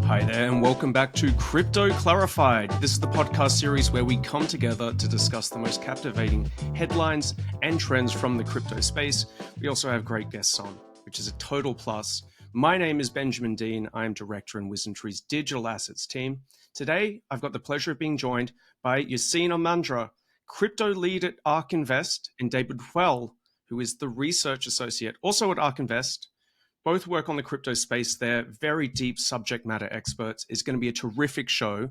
Hi there, and welcome back to Crypto Clarified. This is the podcast series where we come together to discuss the most captivating headlines and trends from the crypto space. We also have great guests on, which is a total plus. My name is Benjamin Dean. I am director in WisdomTree's digital assets team. Today, I've got the pleasure of being joined by Yassine Elmandjra, crypto lead at ARK Invest, and David Puell, who is the research associate also at ARK Invest. Both work on the crypto space. They're very deep subject matter experts. It's going to be a terrific show.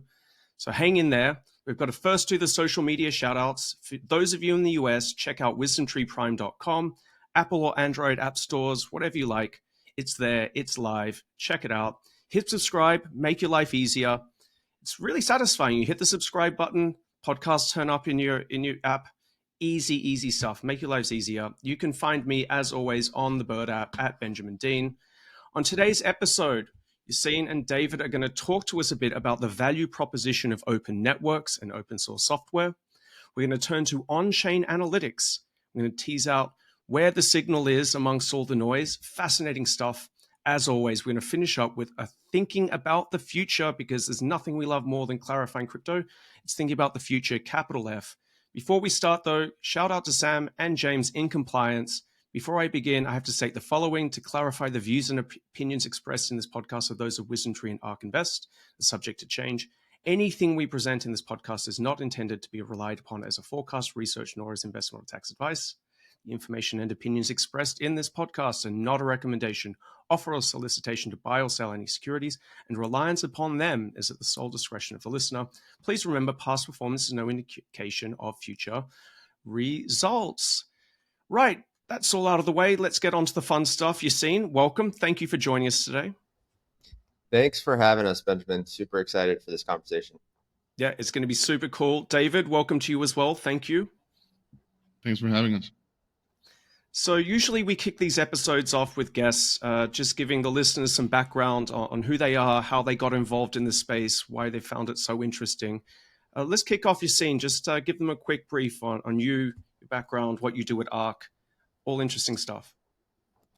So hang in there. We've got to first do the social media shout outs. For those of you in the US, check out wisdomtreeprime.com, Apple or Android app stores, whatever you like. It's there. It's live. Check it out. Hit subscribe. Make your life easier. It's really satisfying. You hit the subscribe button. Podcasts turn up in your app. Easy stuff. Make your lives easier. You can find me, as always, on the Bird app at Benjamin Dean. On today's episode, Yassine and David are going to talk to us a bit about the value proposition of open networks and open source software. We're going to turn to on-chain analytics. I'm going to tease out where the signal is amongst all the noise. Fascinating stuff. As always, we're going to finish up with a thinking about the future, because there's nothing we love more than clarifying crypto. It's thinking about the future, capital F. Before we start, though, shout out to Sam and James in compliance. Before I begin, I have to state the following to clarify: the views and opinions expressed in this podcast are those of WisdomTree and ARK Invest, subject to change. Anything we present in this podcast is not intended to be relied upon as a forecast, research, nor as investment or tax advice. The information and opinions expressed in this podcast are not a recommendation, offer, or solicitation to buy or sell any securities, and reliance upon them is at the sole discretion of the listener. Please remember, past performance is no indication of future results. Right, that's all out of the way. Let's get on to the fun stuff. Yassine, welcome. Thank you for joining us today. Thanks for having us, Benjamin. Super excited for this conversation. Yeah, it's going to be super cool. David, welcome to you as well. Thank you. Thanks for having us. So usually we kick these episodes off with guests, just giving the listeners some background on who they are, how they got involved in this space, why they found it so interesting. Let's kick off Yassine. Just give them a quick brief on you, your background, what you do at ARK, all interesting stuff.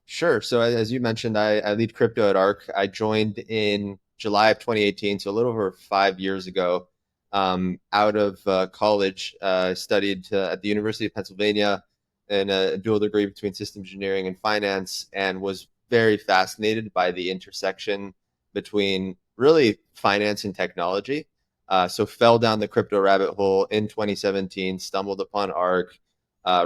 Sure. So as you mentioned, I lead crypto at ARK. I joined in July of 2018, so a little over 5 years ago. Out of college, I studied at the University of Pennsylvania in a dual degree between systems engineering and finance, and was very fascinated by the intersection between really finance and technology. So fell down the crypto rabbit hole in 2017, stumbled upon ARK,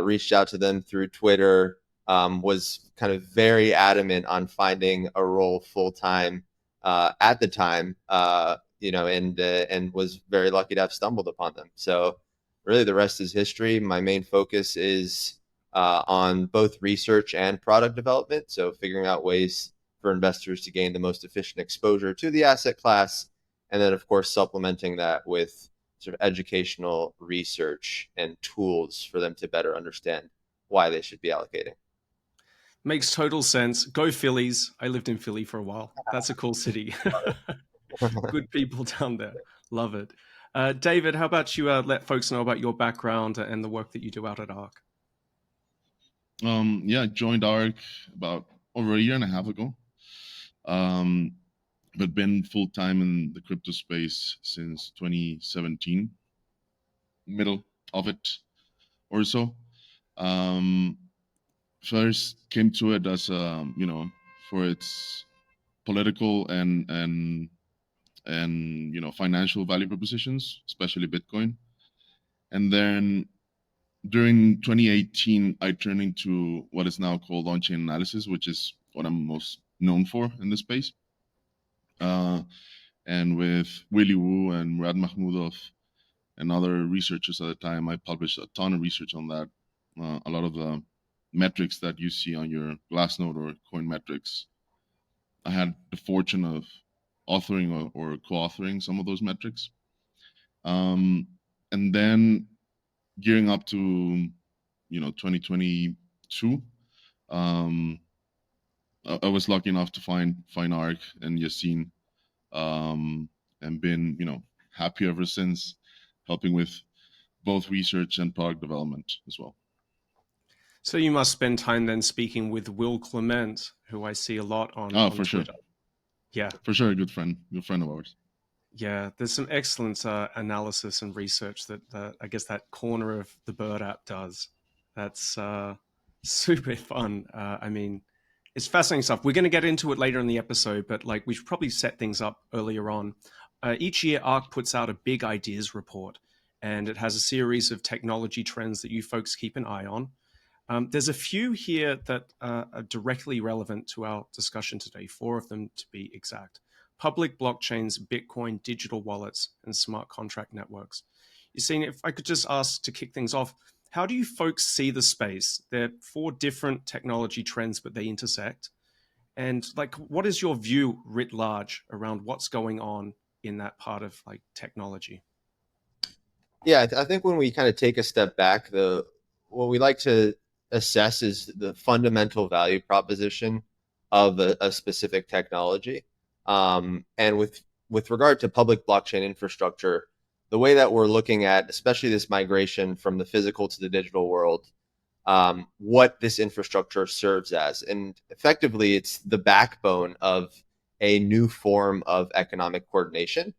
reached out to them through Twitter, was kind of very adamant on finding a role full-time at the time, and was very lucky to have stumbled upon them. So really the rest is history. My main focus is on both research and product development. So figuring out ways for investors to gain the most efficient exposure to the asset class. And then, of course, supplementing that with sort of educational research and tools for them to better understand why they should be allocating. Makes total sense. Go Phillies. I lived in Philly for a while. That's a cool city. Good people down there. Love it. David, how about you let folks know about your background and the work that you do out at ARK? I joined ARK about over a year and a half ago, but been full-time in the crypto space since 2017, middle of it or so. First came to it as for its political and financial value propositions, especially Bitcoin. And then during 2018, I turned into what is now called on-chain analysis, which is what I'm most known for in this space. And with Willy Woo and Murad Mahmoudov and other researchers at the time, I published a ton of research on that. A lot of the metrics that you see on your Glassnode or Coin Metrics, I had the fortune of authoring or co-authoring some of those metrics. And then gearing up to 2022, I was lucky enough to find ARK and Yassine, and been happy ever since, helping with both research and product development as well. So you must spend time then speaking with Will Clement, who I see a lot on for Twitter. Sure. Yeah. For sure, a good friend of ours. Yeah, there's some excellent analysis and research that I guess that corner of the Bird app does. That's super fun. I mean, it's fascinating stuff. We're going to get into it later in the episode, but like we should probably set things up earlier on. Each year, ARK puts out a big ideas report, and it has a series of technology trends that you folks keep an eye on. There's a few here that are directly relevant to our discussion today, 4 of them to be exact. Public blockchains, Bitcoin, digital wallets, and smart contract networks. Yassine, if I could just ask to kick things off, how do you folks see the space? They're 4 different technology trends, but they intersect. And like, what is your view writ large around what's going on in that part of like technology? Yeah, I think when we kind of take a step back, the what we like to assess is the fundamental value proposition of a specific technology. And with regard to public blockchain infrastructure, the way that we're looking at, especially this migration from the physical to the digital world, what this infrastructure serves as, and effectively, it's the backbone of a new form of economic coordination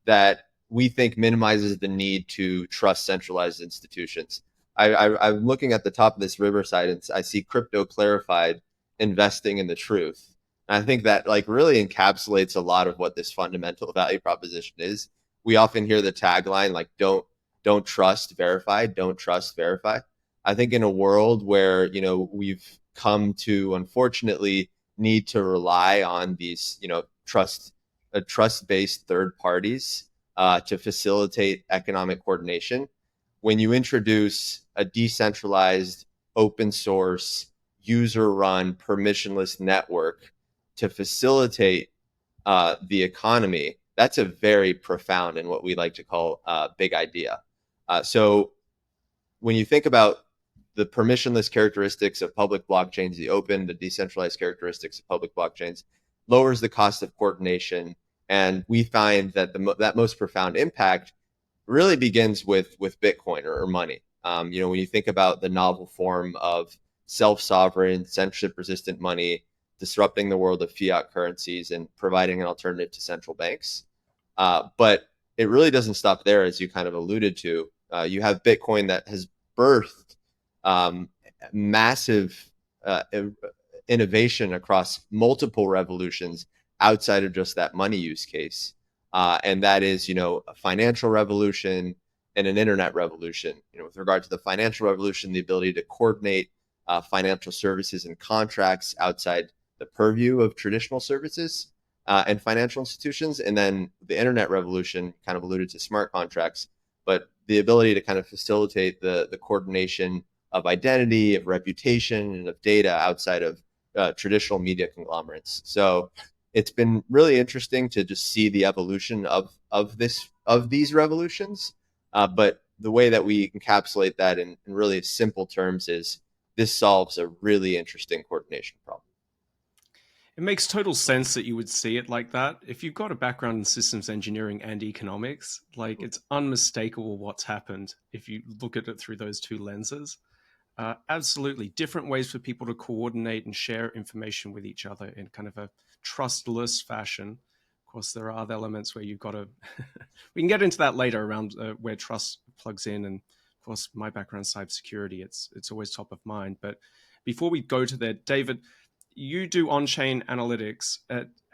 that we think minimizes the need to trust centralized institutions. I'm looking at the top of this riverside and I see crypto clarified investing in the truth. And I think that like really encapsulates a lot of what this fundamental value proposition is. We often hear the tagline like don't trust, verify, don't trust, verify. I think in a world where, you know, we've come to unfortunately need to rely on these, you know, trust-based third parties to facilitate economic coordination. When you introduce a decentralized, open source, user run, permissionless network to facilitate the economy, that's a very profound and what we like to call big idea. So when you think about the permissionless characteristics of public blockchains, the open, the decentralized characteristics of public blockchains, lowers the cost of coordination. And we find that that most profound impact really begins with Bitcoin or money. You know, when you think about the novel form of self-sovereign, censorship-resistant money, disrupting the world of fiat currencies and providing an alternative to central banks. But it really doesn't stop there, as you kind of alluded to. You have Bitcoin that has birthed massive innovation across multiple revolutions outside of just that money use case. And that is, you know, a financial revolution and an internet revolution. You know, with regard to the financial revolution, the ability to coordinate financial services and contracts outside the purview of traditional services and financial institutions. And then the internet revolution kind of alluded to smart contracts, but the ability to kind of facilitate the coordination of identity, of reputation, and of data outside of traditional media conglomerates. So it's been really interesting to just see the evolution of these revolutions. But the way that we encapsulate that in really simple terms is this solves a really interesting coordination problem. It makes total sense that you would see it like that. If you've got a background in systems engineering and economics, like it's unmistakable what's happened if you look at it through those 2 lenses. Absolutely. Different ways for people to coordinate and share information with each other in kind of a trustless fashion. Of course, there are other elements where you've got to, we can get into that later around where trust plugs in. And of course, my background is cybersecurity. It's always top of mind. But before we go to there, David, you do on-chain analytics.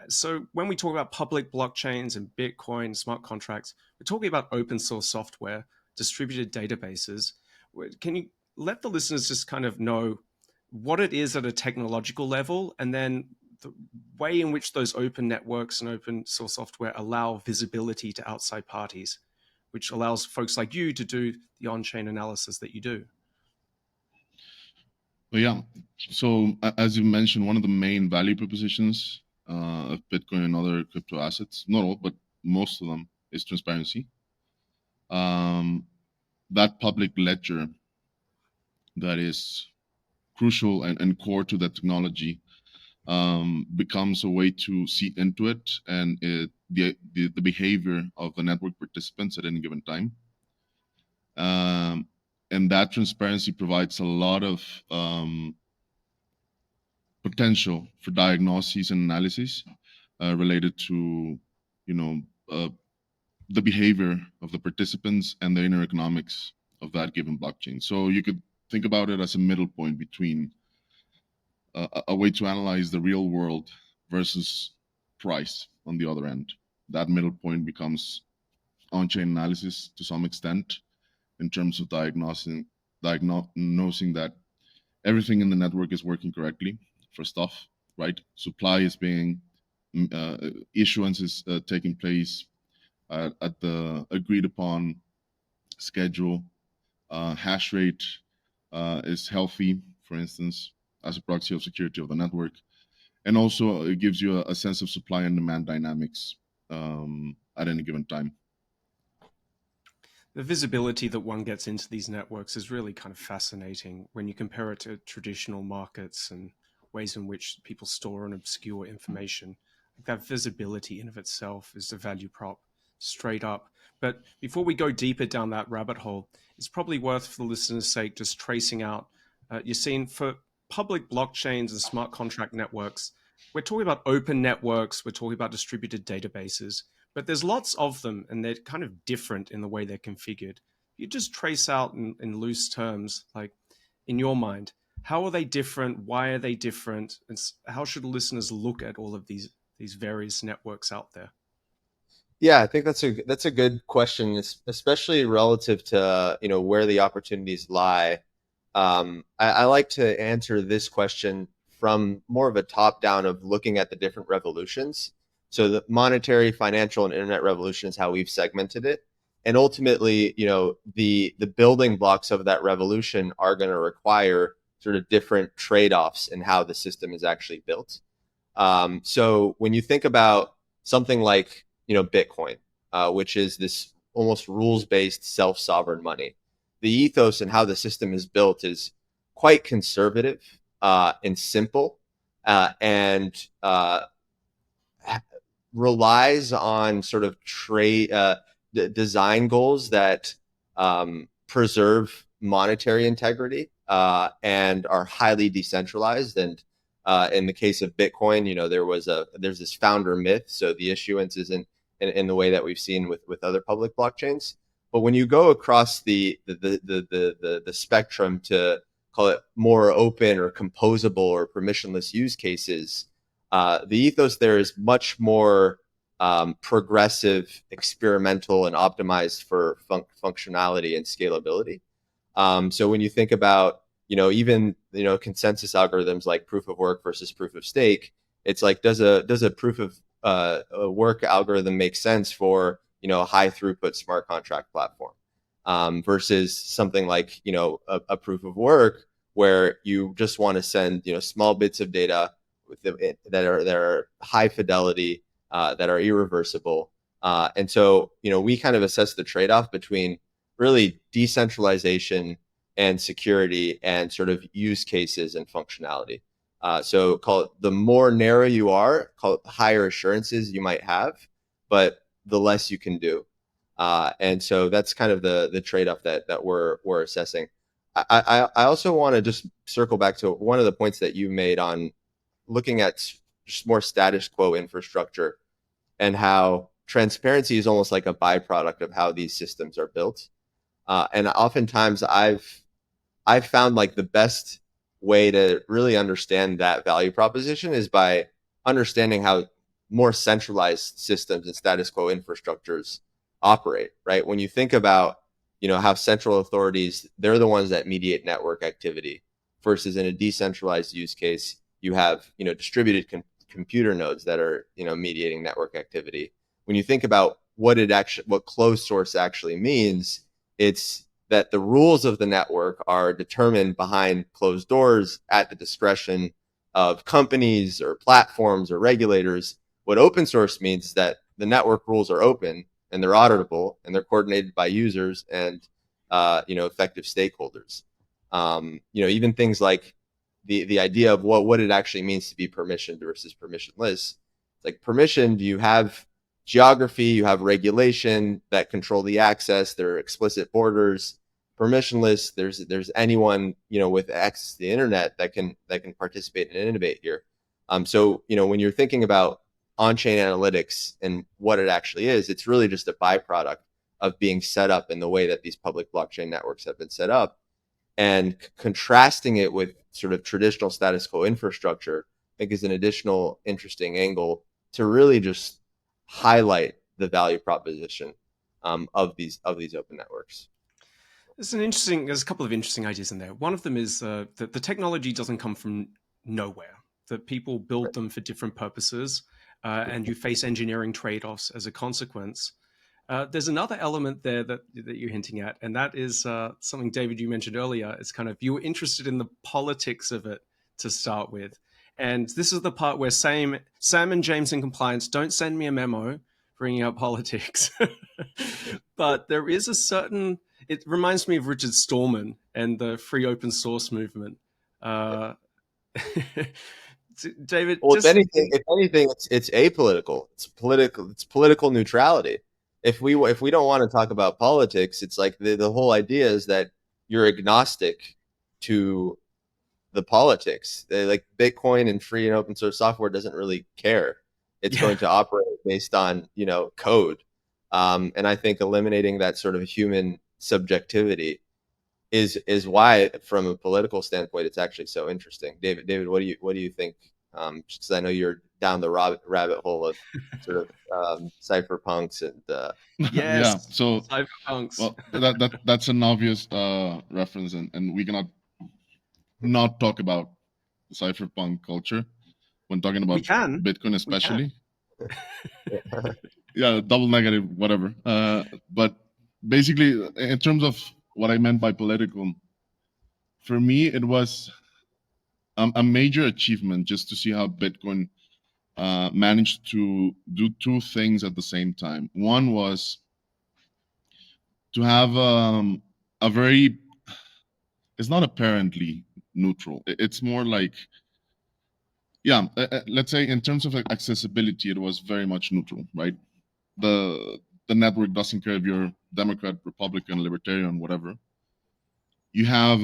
So when we talk about public blockchains and Bitcoin, smart contracts, we're talking about open source software, distributed databases. Can you let the listeners just kind of know what it is at a technological level, and then the way in which those open networks and open source software allow visibility to outside parties, which allows folks like you to do the on-chain analysis that you do? But yeah, so as you mentioned, one of the main value propositions of Bitcoin and other crypto assets, not all, but most of them, is transparency. That public ledger that is crucial and core to that technology becomes a way to see into it and the behavior of the network participants at any given time. And that transparency provides a lot of potential for diagnosis and analysis related to, you know, the behavior of the participants and the inner economics of that given blockchain. So you could think about it as a middle point between a way to analyze the real world versus price on the other end. That middle point becomes on-chain analysis to some extent in terms of diagnosing that everything in the network is working correctly for stuff, right? Supply is being, issuance is taking place at the agreed upon schedule. Hash rate is healthy, for instance, as a proxy of security of the network. And also it gives you a sense of supply and demand dynamics at any given time. The visibility that one gets into these networks is really kind of fascinating when you compare it to traditional markets and ways in which people store and obscure information. That visibility in of itself is a value prop straight up. But before we go deeper down that rabbit hole, it's probably worth, for the listener's sake, just tracing out, Yassine, for public blockchains and smart contract networks, we're talking about open networks, we're talking about distributed databases, but there's lots of them and they're kind of different in the way they're configured. You just trace out in loose terms, like in your mind, how are they different? Why are they different? And how should listeners look at all of these various networks out there? Yeah, I think that's a good question, especially relative to where the opportunities lie. I like to answer this question from more of a top down of looking at the different revolutions. So the monetary, financial, and internet revolution is how we've segmented it. And ultimately, the building blocks of that revolution are going to require sort of different trade-offs in how the system is actually built. So when you think about something like Bitcoin, which is this almost rules-based self-sovereign money, the ethos and how the system is built is quite conservative and simple, and relies on sort of design goals that preserve monetary integrity and are highly decentralized. And in the case of Bitcoin, there's this founder myth, so the issuance isn't in the way that we've seen with other public blockchains. But when you go across the spectrum to call it more open or composable or permissionless use cases, the ethos there is much more progressive, experimental, and optimized for functionality and scalability. So when you think about even consensus algorithms like proof of work versus proof of stake, it's like, does a proof of work algorithm make sense for a high throughput smart contract platform versus something like a proof of work where you just want to send small bits of data that are high fidelity, that are irreversible. And so we kind of assess the trade-off between really decentralization and security and sort of use cases and functionality. So call it, the more narrow you are, call it, the higher assurances you might have, but the less you can do. And so that's kind of the trade-off that we're assessing. I also want to just circle back to one of the points that you made on looking at just more status quo infrastructure and how transparency is almost like a byproduct of how these systems are built. And oftentimes I've found like the best way to really understand that value proposition is by understanding how more centralized systems and status quo infrastructures operate, right? When you think about, how central authorities, they're the ones that mediate network activity versus in a decentralized use case, you have, distributed computer nodes that are, mediating network activity. When you think about what closed source actually means, it's that the rules of the network are determined behind closed doors at the discretion of companies or platforms or regulators. What open source means is that the network rules are open and they're auditable and they're coordinated by users and effective stakeholders. Even things like the idea of what it actually means to be permissioned versus permissionless. Like permissioned, you have geography, you have regulation that control the access. There are explicit borders. Permissionless, there's anyone with access to the internet that can participate and innovate here. So when you're thinking about on-chain analytics and what it actually is, it's really just a byproduct of being set up in the way that these public blockchain networks have been set up. And contrasting it with sort of traditional status quo infrastructure, I think is an additional interesting angle to really just highlight the value proposition of these open networks. There's a couple of interesting ideas in there. One of them is that the technology doesn't come from nowhere, that people build them for different purposes, and you face engineering trade-offs as a consequence. There's another element there that you're hinting at, and that is something, David, you mentioned earlier. It's kind of, you were interested in the politics of it to start with. And this is the part where Sam and James in compliance don't send me a memo bringing up politics. But there is a certain, it reminds me of Richard Stallman and the free open source movement. David, well, if anything, it's apolitical. It's political. It's political neutrality. If we don't want to talk about politics, it's like the whole idea is that you're agnostic to the politics. Like Bitcoin and free and open source software doesn't really care. It's going to operate based on code, and I think eliminating that sort of human subjectivity is why, from a political standpoint, it's actually so interesting. David, what do you think? Just because I know you're down the rabbit hole of sort of cypherpunks and yes, so cypherpunks. Well, that's an obvious reference, and we cannot not talk about cypherpunk culture when talking about Bitcoin, especially. Yeah, double negative, whatever. But basically, in terms of what I meant by political, for me, it was a major achievement just to see how Bitcoin managed to do two things at the same time. One was to have a very, it's not apparently neutral. It's more like, yeah, let's say in terms of accessibility, it was very much neutral, right? The network doesn't care if you're Democrat, Republican, Libertarian, whatever. You have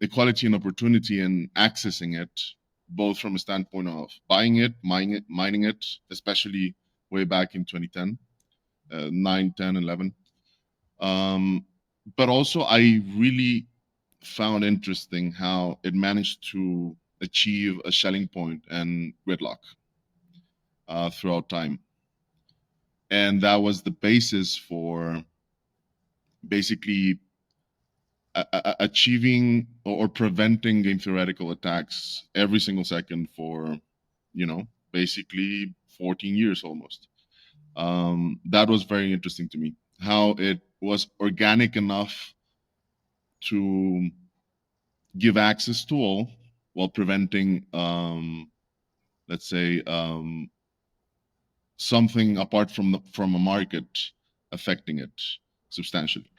equality and opportunity in accessing it, both from a standpoint of buying it, mining it, especially way back in 2010, 9, 10, 11. But also, I really found interesting how it managed to achieve a Schelling point and gridlock throughout time. And that was the basis for basically achieving or preventing game theoretical attacks every single second for, basically 14 years almost. That was very interesting to me, how it was organic enough to give access to all while preventing, let's say, something apart from a market affecting it substantially.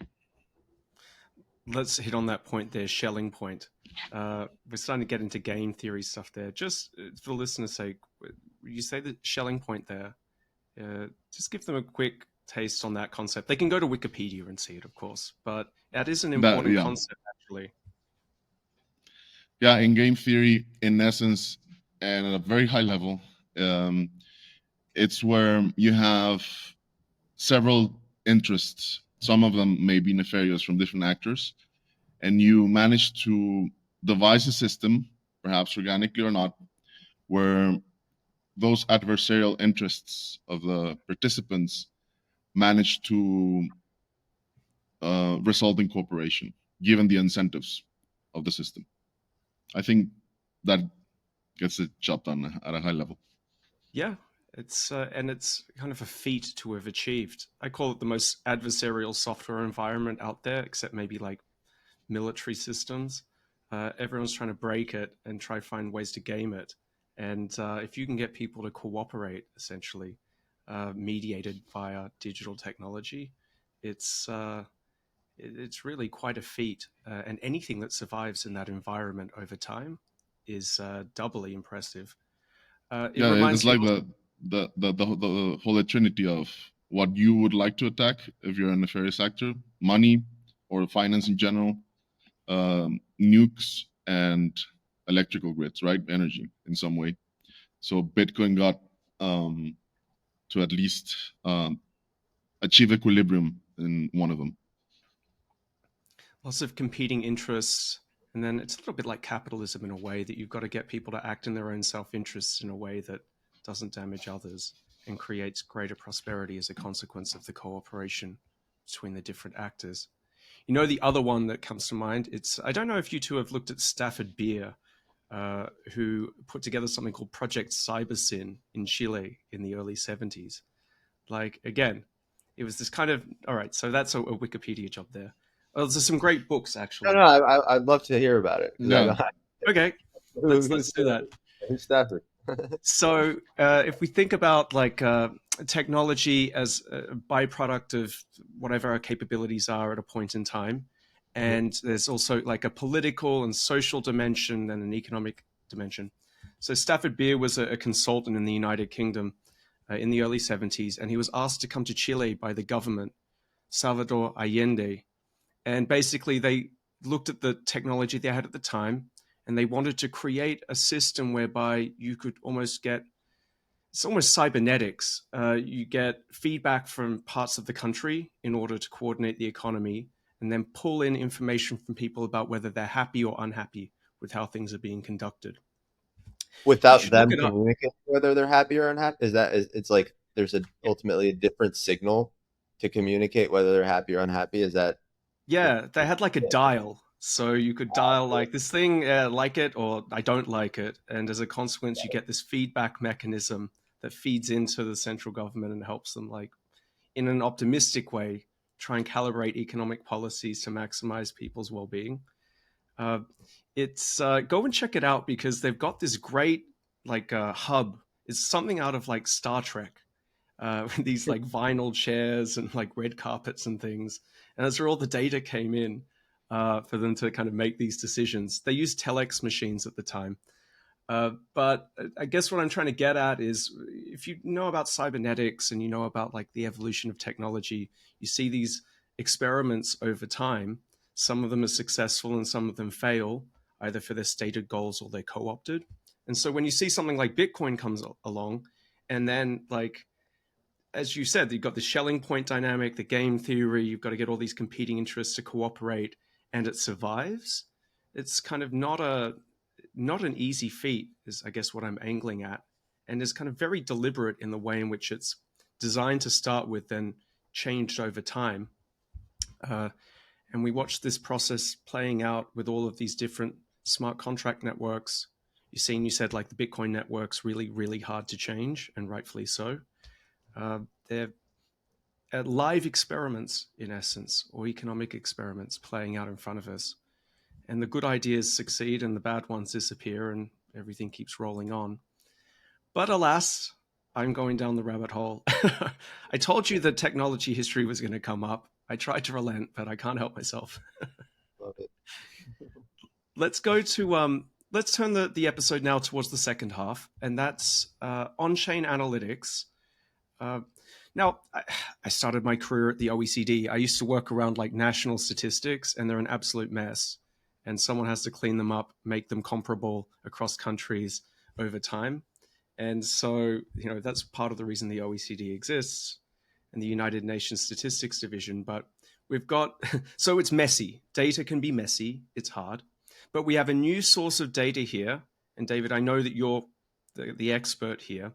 Let's hit on that point there, Schelling point. We're starting to get into game theory stuff there. Just for the listener's sake, you say the Schelling point there. Just give them a quick taste on that concept. They can go to Wikipedia and see it, of course, but that is an important concept, actually. Yeah, in game theory, in essence, and at a very high level, it's where you have several interests. Some of them may be nefarious from different actors, and you manage to devise a system, perhaps organically or not, where those adversarial interests of the participants manage to result in cooperation, given the incentives of the system. I think that gets the job done at a high level. Yeah, it's and it's kind of a feat to have achieved. I call it the most adversarial software environment out there, except maybe like military systems. Everyone's trying to break it and try to find ways to game it. And if you can get people to cooperate, essentially, mediated via digital technology, it's really quite a feat. And anything that survives in that environment over time is doubly impressive. It's like the whole trinity of what you would like to attack if you're a nefarious actor: money or finance in general, nukes, and electrical grids, right? Energy in some way. So Bitcoin got to at least achieve equilibrium in one of them. Lots of competing interests. And then it's a little bit like capitalism in a way that you've got to get people to act in their own self-interest in a way that doesn't damage others and creates greater prosperity as a consequence of the cooperation between the different actors. You know, the other one that comes to mind, I don't know if you two have looked at Stafford Beer, who put together something called Project Cybersyn in Chile in the early 70s. Like, again, it was this kind of, all right, so that's a Wikipedia job there. Oh, there's some great books, actually. No, I'd love to hear about it. Yeah. Okay, let's do that. Who's Stafford? So if we think about like technology as a byproduct of whatever our capabilities are at a point in time, and there's also like a political and social dimension and an economic dimension. So Stafford Beer was a consultant in the United Kingdom in the early 70s, and he was asked to come to Chile by the government, Salvador Allende. And basically they looked at the technology they had at the time, and they wanted to create a system whereby you could almost get, it's almost cybernetics. You get feedback from parts of the country in order to coordinate the economy, and then pull in information from people about whether they're happy or unhappy with how things are being conducted. Without them communicating whether they're happy or unhappy? It's like there's ultimately a different signal to communicate whether they're happy or unhappy? Is that? Yeah, they had like a dial. So you could dial like this thing, like it or I don't like it. And as a consequence, you get this feedback mechanism that feeds into the central government and helps them, like, in an optimistic way, try and calibrate economic policies to maximize people's well-being. It's go and check it out because they've got this great like hub. It's something out of like Star Trek. These like vinyl chairs and like red carpets and things. And that's where all the data came in for them to kind of make these decisions. They used telex machines at the time. But I guess what I'm trying to get at is if you know about cybernetics and you know about like the evolution of technology, you see these experiments over time. Some of them are successful and some of them fail, either for their stated goals or they're co-opted. And so when you see something like Bitcoin comes along, and then like, as you said, you've got the Schelling point dynamic, the game theory, you've got to get all these competing interests to cooperate, and it survives. It's kind of not an easy feat, is I guess what I'm angling at, and is kind of very deliberate in the way in which it's designed to start with, then changed over time. And we watched this process playing out with all of these different smart contract networks. You said like the Bitcoin network's really, really hard to change, and rightfully so. They're live experiments, in essence, or economic experiments playing out in front of us. And the good ideas succeed and the bad ones disappear and everything keeps rolling on. But alas, I'm going down the rabbit hole. I told you that technology history was going to come up. I tried to relent, but I can't help myself. Love it. Let's go to let's turn the episode now towards the second half, and that's on-chain analytics. Now, I started my career at the OECD. I used to work around like national statistics, and they're an absolute mess. And someone has to clean them up, make them comparable across countries over time. And so, you know, that's part of the reason the OECD exists and the United Nations Statistics Division. But we've got, so it's messy. Data can be messy. It's hard. But we have a new source of data here. And David, I know that you're the expert here.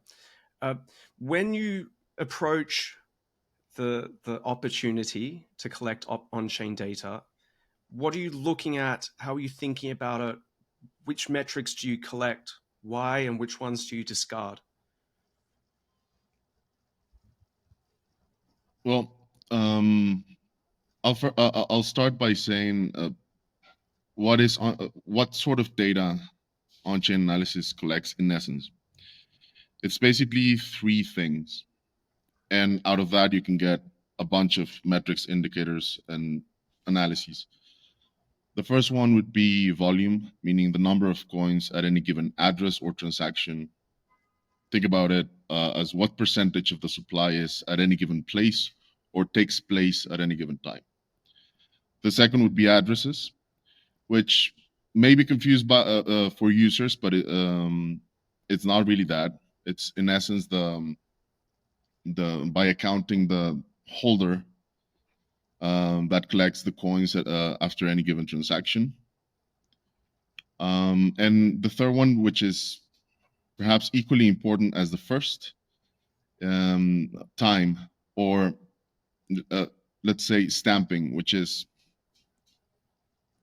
When you approach the opportunity to collect on-chain data, what are you looking at? How are you thinking about it? Which metrics do you collect? Why, and which ones do you discard? Well, I'll start by saying what sort of data on-chain analysis collects in essence. It's basically three things, and out of that you can get a bunch of metrics, indicators, and analyses. The first one would be volume, meaning the number of coins at any given address or transaction. Think about it as what percentage of the supply is at any given place or takes place at any given time. The second would be addresses, which may be confused by for users, but it's not really that. It's in essence the by accounting the holder that collects the coins after any given transaction. And the third one, which is perhaps equally important as the first, time, or let's say stamping, which is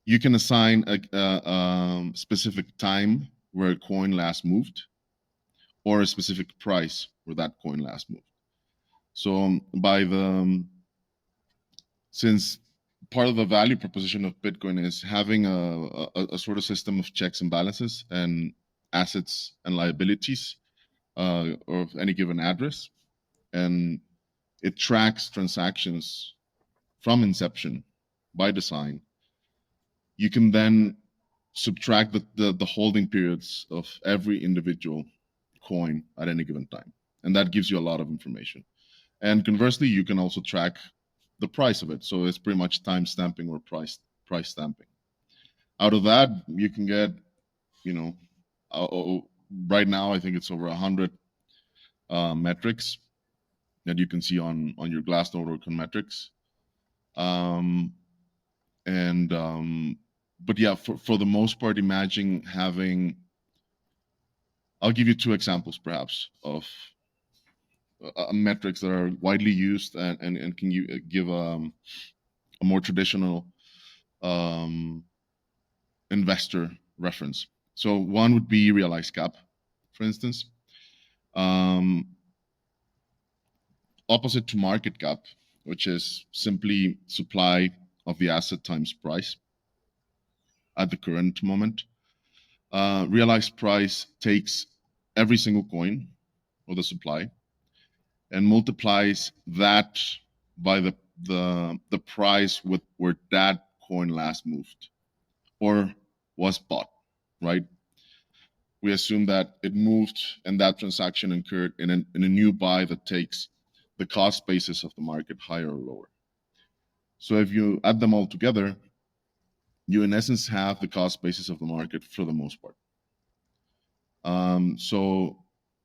you can assign a specific time where a coin last moved, or a specific price where that coin last moved. So since part of the value proposition of Bitcoin is having a sort of system of checks and balances and assets and liabilities of any given address, and it tracks transactions from inception by design, you can then subtract the holding periods of every individual coin at any given time. And that gives you a lot of information. And conversely, you can also track the price of it. So it's pretty much time stamping or price stamping. Out of that, you can get, right now, I think it's over 100 metrics that you can see on your Glassnode or Conmetrics. But yeah, for the most part, imagine having, I'll give you two examples perhaps of metrics that are widely used and can you give a more traditional investor reference. So one would be realized cap, for instance. Opposite to market cap, which is simply supply of the asset times price at the current moment. Realized price takes every single coin or the supply and multiplies that by the price with where that coin last moved or was bought, right? We assume that it moved and that transaction occurred in a new buy that takes the cost basis of the market higher or lower. So if you add them all together, you in essence have the cost basis of the market for the most part. So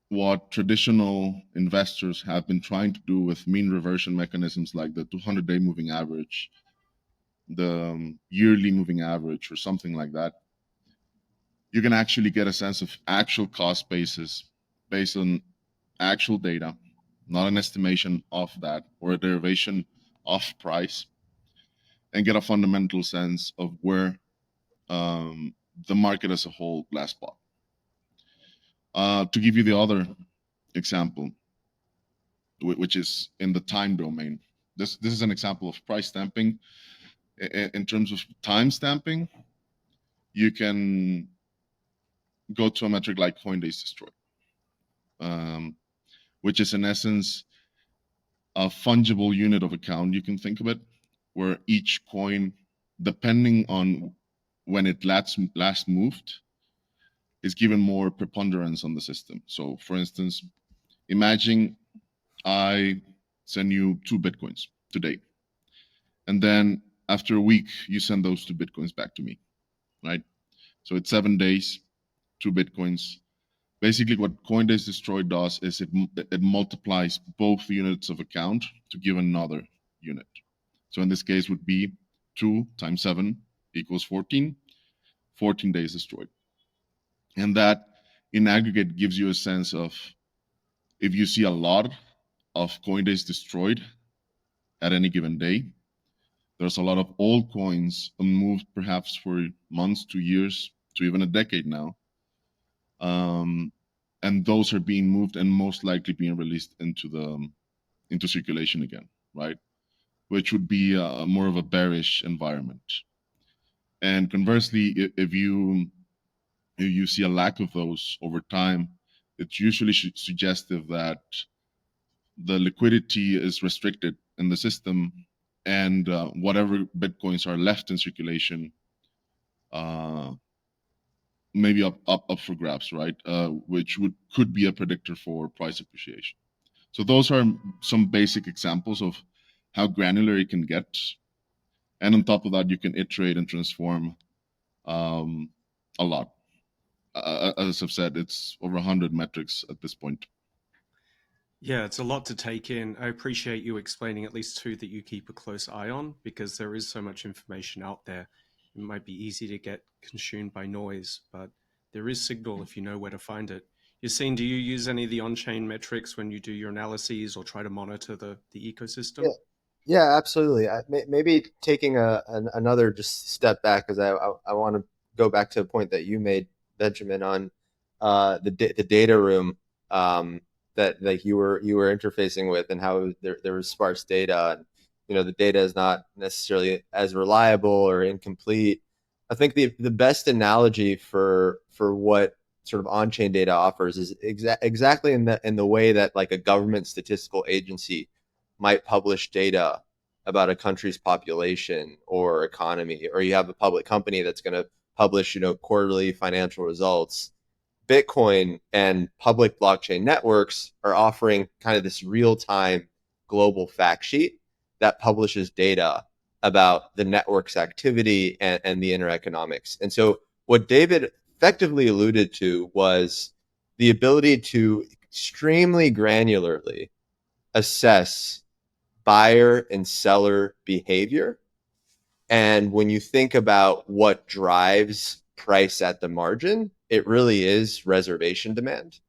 what traditional investors have been trying to do with mean reversion mechanisms like the 200-day moving average, the yearly moving average, or something like that, you can actually get a sense of actual cost basis based on actual data, not an estimation of that or a derivation of price, and get a fundamental sense of where the market as a whole last bought. To give you the other example, which is in the time domain. This is an example of price stamping. In terms of time stamping, you can go to a metric like coin days destroyed, which is in essence a fungible unit of account. You can think of it where each coin, depending on when it last moved, is given more preponderance on the system. So, for instance, imagine I send you 2 Bitcoins today. And then after a week, you send those 2 Bitcoins back to me, right? So it's 7 days, 2 Bitcoins. Basically, what Coindays Destroy does is it multiplies both units of account to give another unit. So in this case would be 2 times 7 equals 14, 14 days destroyed. And that in aggregate gives you a sense of, if you see a lot of Coindays destroyed at any given day, there's a lot of old coins moved perhaps for months to years to even a decade now. And those are being moved and most likely being released into circulation again, right? Which would be more of a bearish environment. And conversely, if you see a lack of those over time, it's usually suggestive that the liquidity is restricted in the system, and whatever Bitcoins are left in circulation maybe up for grabs, right? Which could be a predictor for price appreciation. So those are some basic examples of how granular it can get. And on top of that, you can iterate and transform a lot. as I've said, it's over 100 metrics at this point. Yeah, it's a lot to take in. I appreciate you explaining at least two that you keep a close eye on, because there is so much information out there. It might be easy to get consumed by noise, but there is signal if you know where to find it. Yassine, do you use any of the on-chain metrics when you do your analyses or try to monitor the Yeah, ecosystem? yeah, absolutely. Maybe taking another just step back, because I want to go back to a point that you made, Benjamin, on the data room, that like you were interfacing with, and how there was sparse data, and the data is not necessarily as reliable or incomplete. I think the best analogy for what sort of on-chain data offers is exactly in the way that like a government statistical agency might publish data about a country's population or economy, or you have a public company that's going to publish, quarterly financial results. Bitcoin and public blockchain networks are offering kind of this real-time global fact sheet that publishes data about the network's activity and the inner economics. And so what David effectively alluded to was the ability to extremely granularly assess buyer and seller behavior. And when you think about what drives price at the margin, it really is reservation demand.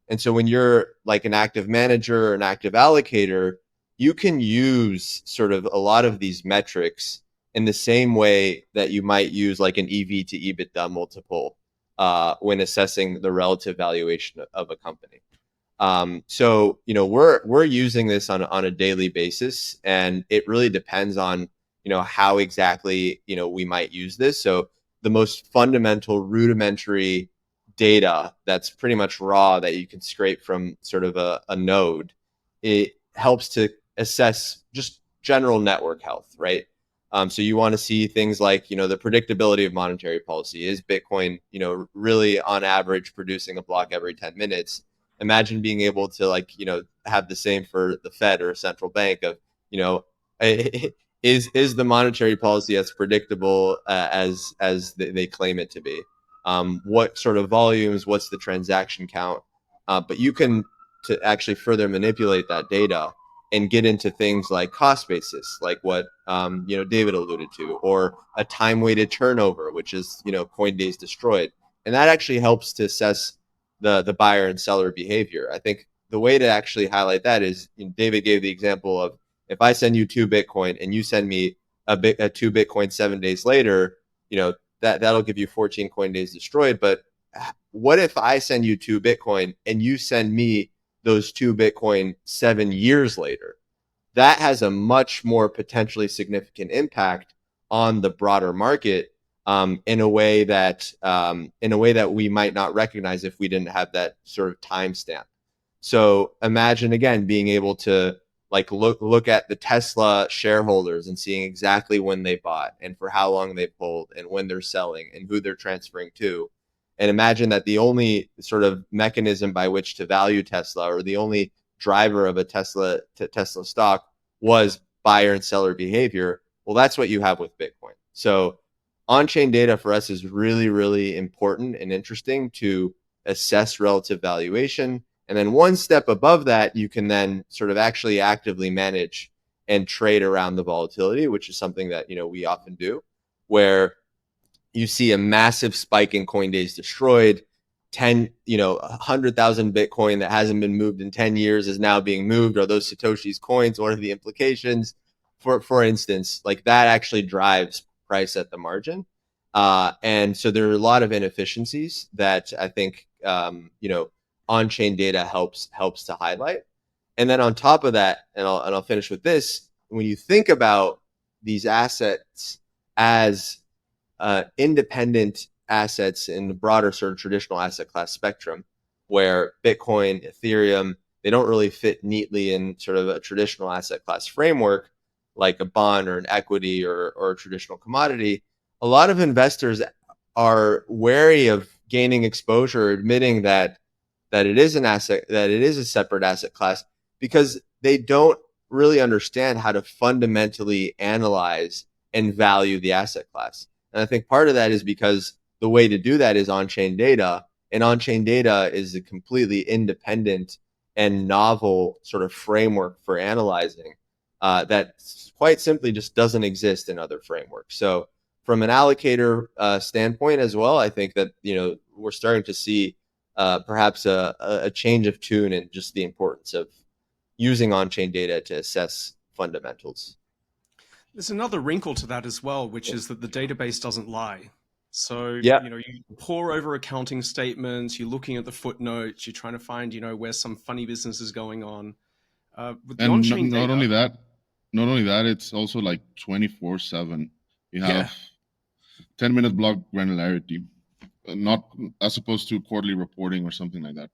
And so when you're like an active manager or an active allocator, you can use sort of a lot of these metrics in the same way that you might use like an EV to EBITDA multiple when assessing the relative valuation of a company. So we're using this on a daily basis, and it really depends on how exactly we might use this. So the most fundamental rudimentary data that's pretty much raw that you can scrape from sort of a node, it helps to assess just general network health, right? So you want to see things like the predictability of monetary policy. Is Bitcoin really on average producing a block every 10 minutes? Imagine being able to have the same for the Fed or a central bank of is the monetary policy as predictable as they claim it to be? What sort of volumes? What's the transaction count? But you can to actually further manipulate that data and get into things like cost basis, like what David alluded to, or a time weighted turnover, which is coin days destroyed, and that actually helps to assess the buyer and seller behavior. I think the way to actually highlight that is David gave the example of, if I send you 2 Bitcoin and you send me a 2 Bitcoin 7 days later, that'll give you 14 coin days destroyed. But what if I send you 2 Bitcoin and you send me those 2 Bitcoin 7 years later? That has a much more potentially significant impact on the broader market, in a way that we might not recognize if we didn't have that sort of timestamp. So imagine again being able to like look at the Tesla shareholders and seeing exactly when they bought and for how long they pulled and when they're selling and who they're transferring to. And imagine that the only sort of mechanism by which to value Tesla, or the only driver of a Tesla stock, was buyer and seller behavior. Well, that's what you have with Bitcoin. So on-chain data for us is really, really important and interesting to assess relative valuation. And then one step above that, you can then sort of actually actively manage and trade around the volatility, which is something that we often do, where you see a massive spike in coin days destroyed. 100,000 Bitcoin that hasn't been moved in 10 years is now being moved. Are those Satoshi's coins? What are the implications? For instance, like that actually drives price at the margin. And so there are a lot of inefficiencies that I think, on-chain data helps to highlight. And then on top of that, and I'll finish with this, when you think about these assets as independent assets in the broader sort of traditional asset class spectrum, where Bitcoin, Ethereum, they don't really fit neatly in sort of a traditional asset class framework like a bond or an equity or a traditional commodity. A lot of investors are wary of gaining exposure, admitting that it is an asset, that it is a separate asset class, because they don't really understand how to fundamentally analyze and value the asset class. And I think part of that is because the way to do that is on-chain data. And on-chain data is a completely independent and novel sort of framework for analyzing that quite simply just doesn't exist in other frameworks. So from an allocator standpoint as well, I think that we're starting to see perhaps a change of tune in just the importance of using on-chain data to assess fundamentals. There's another wrinkle to that as well, which is that the database doesn't lie. So, Yeah, you pore over accounting statements, you're looking at the footnotes, you're trying to find, where some funny business is going on. With the And on-chain not data, only that, it's also like 24/7. You yeah, have 10-minute block granularity, not as opposed to quarterly reporting or something like that.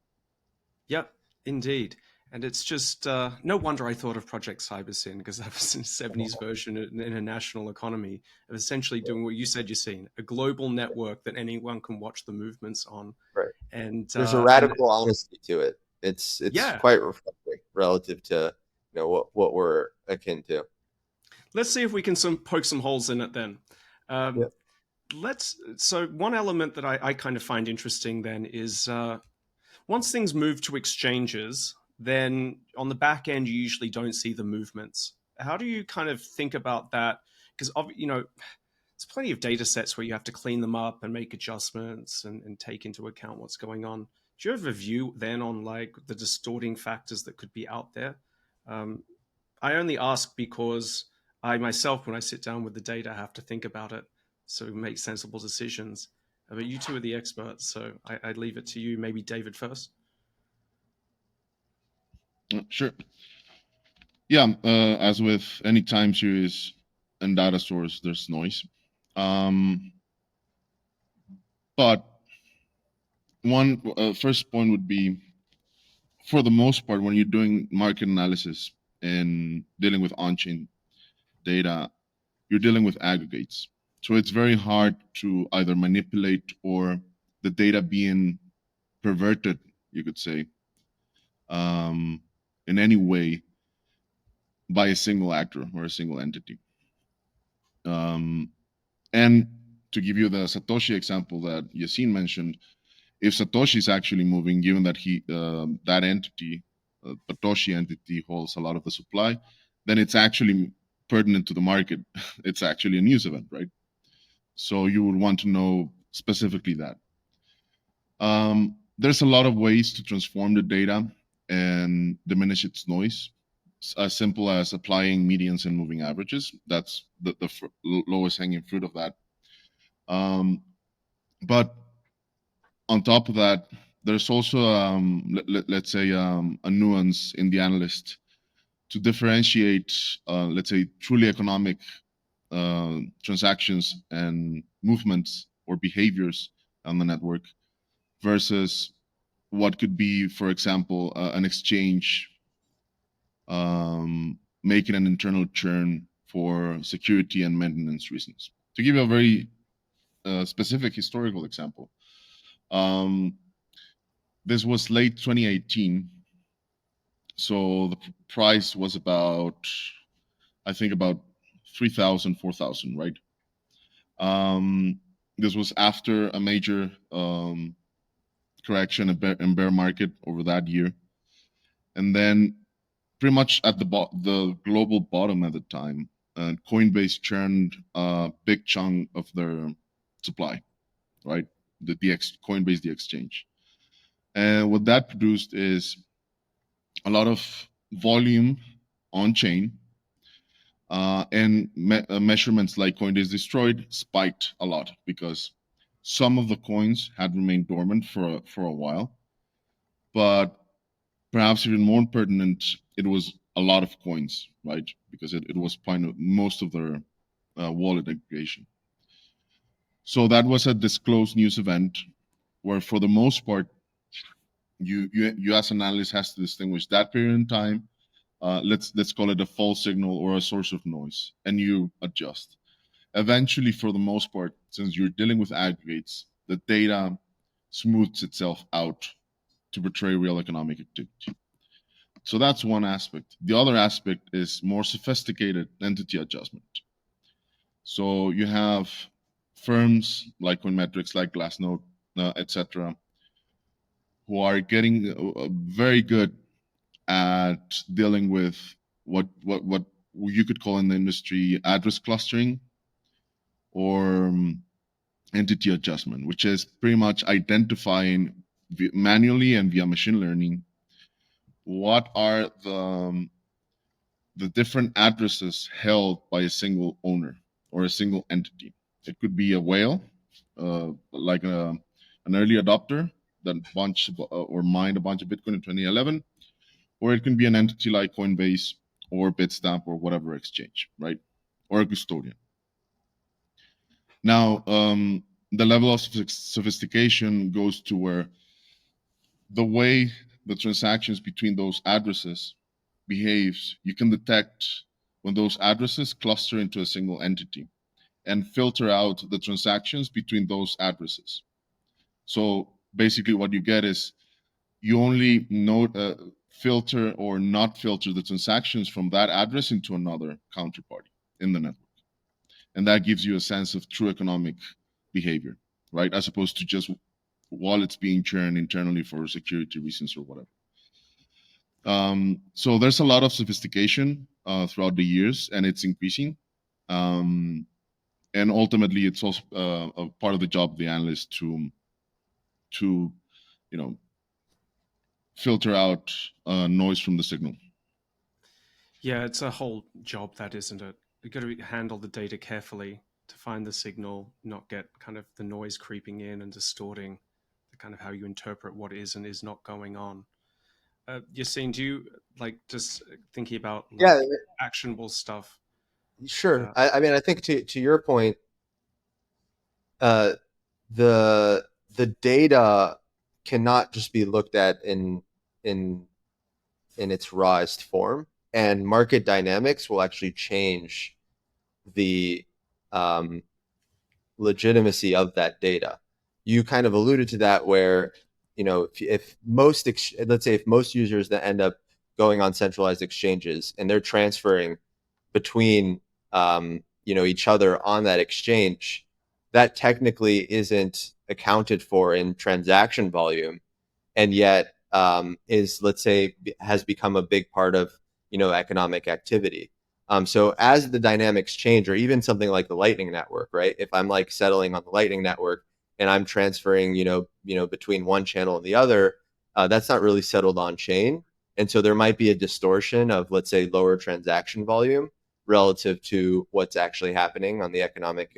yep, indeed. And it's just no wonder I thought of Project Cybersyn, because that was a 70s version in a national economy of essentially doing what you said you're seeing, a global network that anyone can watch the movements on. right. And There's a and radical honesty to it. It's yeah, quite refreshing relative to what we're akin to. let's see if we can poke some holes in it then. Yeah. Um, so one element that I kind of find interesting then is once things move to exchanges, then on the back end you usually don't see the movements. How do you kind of think about that? Because there's plenty of data sets where you have to clean them up and make adjustments and take into account what's going on. Do you have a view then on like the distorting factors that could be out there? Um, I only ask because I myself, when I sit down with the data, have to think about it so make sensible decisions. But you two are the experts, so I leave it to you. Maybe David first. Sure. Yeah, as with any time series and data source, there's noise. But one first point would be, for the most part, when you're doing market analysis and dealing with on-chain data, you're dealing with aggregates. So it's very hard to either manipulate or the data being perverted, you could say, in any way by a single actor or a single entity. And to give you the Satoshi example that Yassine mentioned, if Satoshi is actually moving, given that that entity, Satoshi entity, holds a lot of the supply, then it's actually pertinent to the market. It's actually a news event, right? So you would want to know specifically that. There's a lot of ways to transform the data and diminish its noise. As simple as applying medians and moving averages. That's the lowest hanging fruit of that. But on top of that, there's also, let's say, a nuance in the analyst to differentiate, let's say, truly economic transactions and movements or behaviors on the network versus what could be, for example, an exchange making an internal churn for security and maintenance reasons. To give you a very specific historical example, this was late 2018. So the price was about, I think, about 3,000, 4,000, right? This was after a major correction and bear market over that year. And then pretty much at the global bottom at the time, Coinbase churned a big chunk of their supply, right? Coinbase, the exchange. And what that produced is a lot of volume on chain, and measurements like coin days destroyed spiked a lot because some of the coins had remained dormant for a while, but perhaps even more pertinent, it was a lot of coins, right? Because it was most of their wallet aggregation. So that was a disclosed news event where, for the most part, you as an analyst has to distinguish that period in time. Let's call it a false signal or a source of noise, and you adjust. Eventually, for the most part, since you're dealing with aggregates, the data smooths itself out to portray real economic activity. So that's one aspect. The other aspect is more sophisticated entity adjustment. So you have firms like Coinmetrics, like Glassnode, etc., who are getting very good at dealing with what you could call in the industry address clustering or entity adjustment, which is pretty much identifying manually and via machine learning what are the different addresses held by a single owner or a single entity. It could be a whale, like an early adopter that or mined a bunch of Bitcoin in 2011, or it can be an entity like Coinbase or Bitstamp or whatever exchange, right? Or a custodian. Now, the level of sophistication goes to where the way the transactions between those addresses behaves, you can detect when those addresses cluster into a single entity and filter out the transactions between those addresses. So basically what you get is you only filter or not filter the transactions from that address into another counterparty in the network. And that gives you a sense of true economic behavior, right? As opposed to just wallets being churned internally for security reasons or whatever. So there's a lot of sophistication throughout the years, and it's increasing. And ultimately, it's also a part of the job of the analyst to filter out noise from the signal. Yeah, it's a whole job, that, isn't it? You've got to handle the data carefully to find the signal, not get kind of the noise creeping in and distorting the kind of how you interpret what is and is not going on. Yassine, do you like just thinking about actionable stuff? Sure. I mean, I think to your point, uh, the data cannot just be looked at in its rawest form, and market dynamics will actually change the legitimacy of that data. You kind of alluded to that, where if most let's say if most users that end up going on centralized exchanges and they're transferring between each other on that exchange, that technically isn't accounted for in transaction volume, and yet is, let's say, has become a big part of economic activity. So as the dynamics change, or even something like the Lightning Network, right? If I'm like settling on the Lightning Network and I'm transferring, between one channel and the other, that's not really settled on chain, and so there might be a distortion of, let's say, lower transaction volume relative to what's actually happening on the economic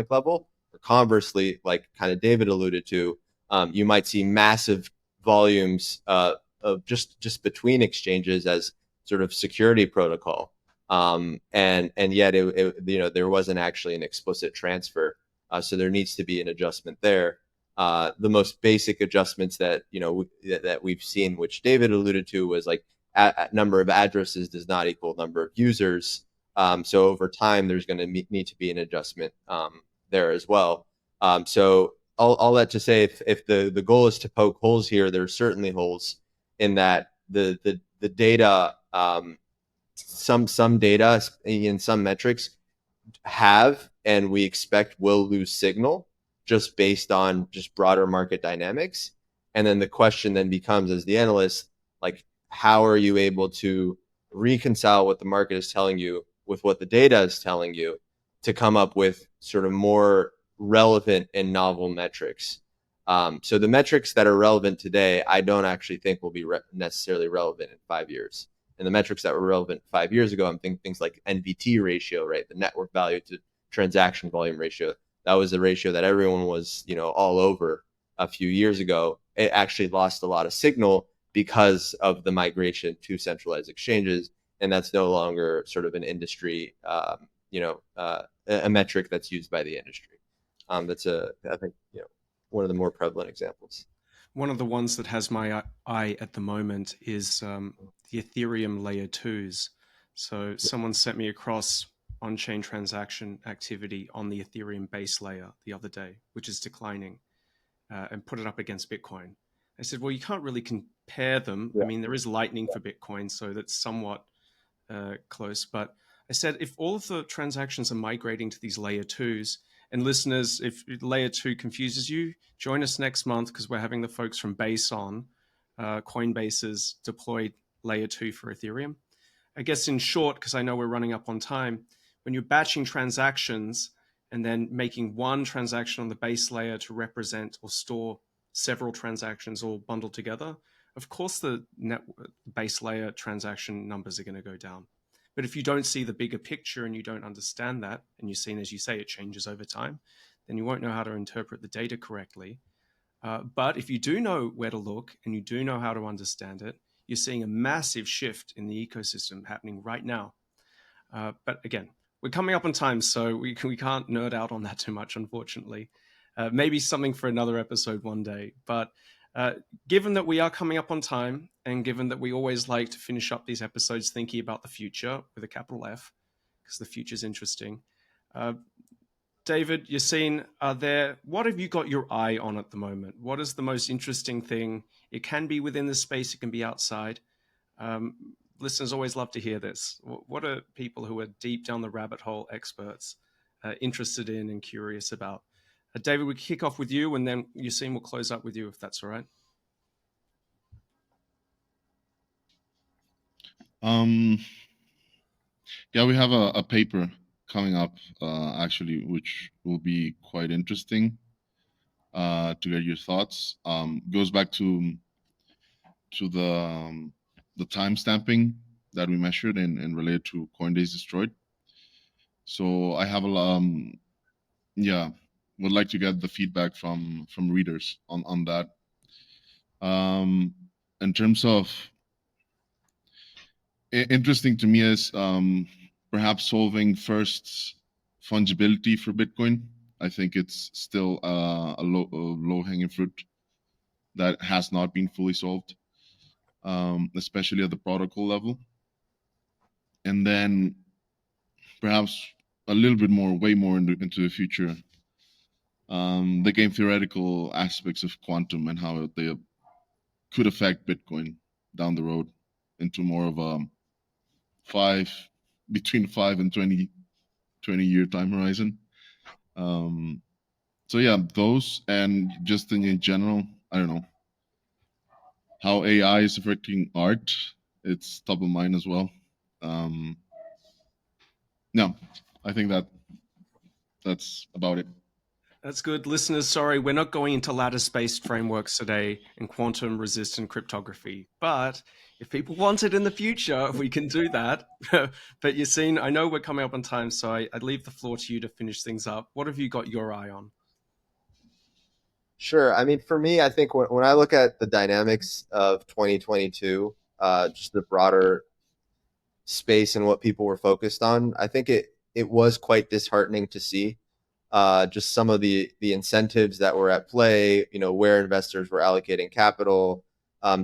level. Or conversely, like kind of David alluded to, you might see massive volumes of just between exchanges as sort of security protocol, and yet there wasn't actually an explicit transfer, so there needs to be an adjustment there. The most basic adjustments that that we've seen, which David alluded to, was like number of addresses does not equal number of users. So over time, there's going to need to be an adjustment there as well. So all that to say, if the goal is to poke holes here, there's certainly holes in that the data, some data in some metrics have, and we expect will lose signal just based on just broader market dynamics. And then the question then becomes, as the analyst, like, how are you able to reconcile what the market is telling you with what the data is telling you to come up with sort of more relevant and novel metrics? So the metrics that are relevant today, I don't actually think will be necessarily relevant in 5 years. And the metrics that were relevant 5 years ago, I'm thinking things like NVT ratio, right? The network value to transaction volume ratio. That was the ratio that everyone was, all over a few years ago. It actually lost a lot of signal because of the migration to centralized exchanges, and that's no longer sort of an industry, a metric that's used by the industry. That's I think, one of the more prevalent examples. One of the ones that has my eye at the moment is the Ethereum layer 2s. So someone sent me across on-chain transaction activity on the Ethereum base layer the other day, which is declining, and put it up against Bitcoin. I said, well, you can't really compare them. Yeah. I mean, there is Lightning for Bitcoin, so that's somewhat close. But I said, if all of the transactions are migrating to these layer 2s, And listeners, if layer 2 confuses you, join us next month because we're having the folks from Base on. Coinbase's deployed layer 2 for Ethereum. I guess in short, because I know we're running up on time, when you're batching transactions and then making one transaction on the base layer to represent or store several transactions all bundled together, of course the base layer transaction numbers are going to go down. But if you don't see the bigger picture and you don't understand that, and you've seen, as you say, it changes over time, then you won't know how to interpret the data correctly. But if you do know where to look and you do know how to understand it, you're seeing a massive shift in the ecosystem happening right now. But again, we're coming up on time, so we can't nerd out on that too much, unfortunately. Maybe something for another episode one day. But given that we are coming up on time, and given that we always like to finish up these episodes thinking about the future with a capital F, because the future is interesting. David, Yassine, what have you got your eye on at the moment? What is the most interesting thing? It can be within the space, it can be outside. Listeners always love to hear this. What are people who are deep down the rabbit hole experts interested in and curious about? David, we kick off with you, and then Yassine will close up with you, if that's all right. Yeah, we have a paper coming up, actually, which will be quite interesting to get your thoughts. Goes back to the time stamping that we measured and related to Coinbase Destroyed. So I have would like to get the feedback from readers on that. In terms of interesting to me is perhaps solving first fungibility for Bitcoin. I think it's still a low hanging fruit that has not been fully solved, especially at the protocol level. And then perhaps a little bit more, way more into the future, the game theoretical aspects of quantum and how they could affect Bitcoin down the road into more of a between 5 and 20 year time horizon. So yeah, those, and just in general, I don't know how AI is affecting art. It's top of mind as well. No, I think that's about it. That's good. Listeners, sorry, we're not going into lattice-based frameworks today and quantum-resistant cryptography. But if people want it in the future, we can do that. But Yassine, I know we're coming up on time, so I'd leave the floor to you to finish things up. What have you got your eye on? Sure. I mean, for me, I think when I look at the dynamics of 2022, just the broader space and what people were focused on, I think it was quite disheartening to see just some of the incentives that were at play, where investors were allocating capital,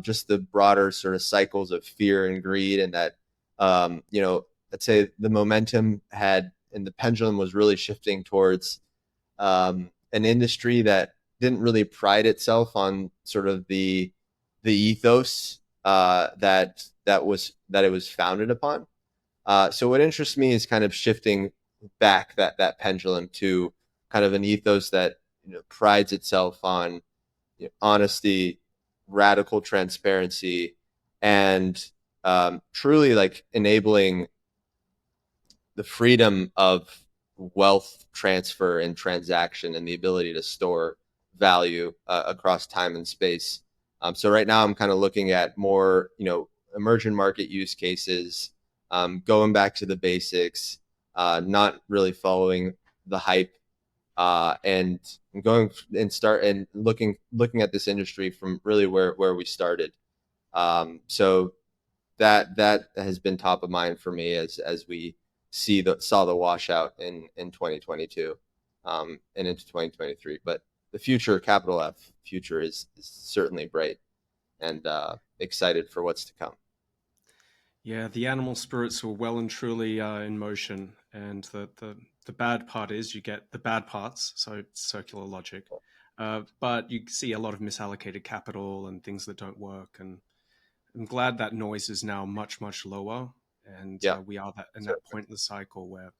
just the broader sort of cycles of fear and greed, and that, let's say the momentum had and the pendulum was really shifting towards an industry that didn't really pride itself on sort of the ethos that it was founded upon. So what interests me is kind of shifting back that pendulum to kind of an ethos that prides itself on honesty, radical transparency, and truly like enabling the freedom of wealth transfer and transaction and the ability to store value across time and space. So right now I'm kind of looking at more, emerging market use cases, going back to the basics, not really following the hype, and going and start and looking at this industry from really where we started. So that has been top of mind for me as we saw the washout in 2022 and into 2023. But the future, capital F, future is certainly bright, and excited for what's to come. Yeah, the animal spirits were well and truly in motion, and the bad part is you get the bad parts, so it's circular logic. But you see a lot of misallocated capital and things that don't work, and I'm glad that noise is now much, much lower, and we are in that point in the cycle where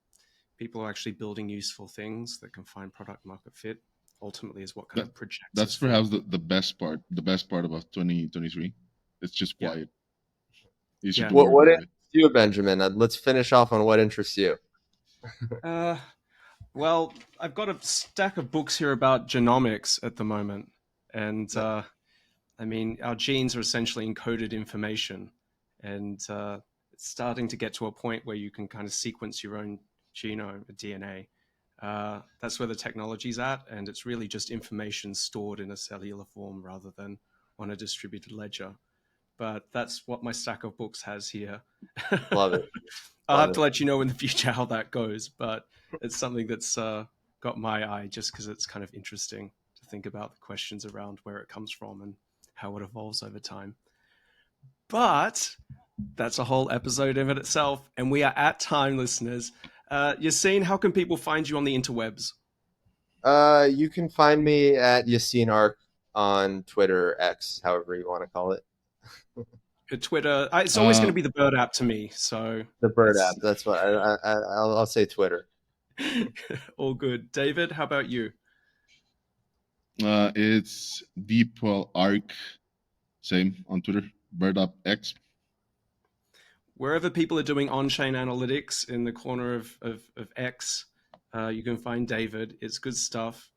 people are actually building useful things that can find product market fit, ultimately is what kind of projects. That's perhaps the best part. The best part about 2023. It's just quiet. You should do more What of it. interests you, Benjamin? Let's finish off on what interests you. Well, I've got a stack of books here about genomics at the moment. And I mean, our genes are essentially encoded information. And it's starting to get to a point where you can kind of sequence your own genome, DNA. That's where the technology's at. And it's really just information stored in a cellular form rather than on a distributed ledger. But that's what my stack of books has here. Love it. I'll have to let you know in the future how that goes, but it's something that's got my eye just because it's kind of interesting to think about the questions around where it comes from and how it evolves over time. But that's a whole episode in itself, and we are at time, listeners. Yassine, how can people find you on the interwebs? You can find me at Yassine ARK on Twitter, X, however you want to call it. Twitter. It's always going to be the Bird app to me. So the Bird app. That's what I'll say. Twitter. All good. David, how about you? It's Puell ARK. Same on Twitter. Bird app X. Wherever people are doing on-chain analytics in the corner of X, you can find David. It's good stuff.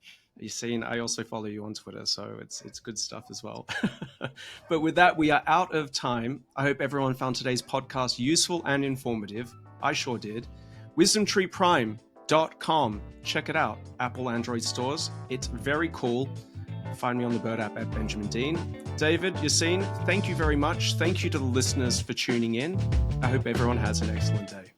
Yassine, I also follow you on Twitter, so it's good stuff as well. But with that, we are out of time. I hope everyone found today's podcast useful and informative. I sure did. WisdomTreePrime.com. Check it out. Apple Android stores. It's very cool. Find me on the Bird app at Benjamin Dean. David, Yassine, thank you very much. Thank you to the listeners for tuning in. I hope everyone has an excellent day.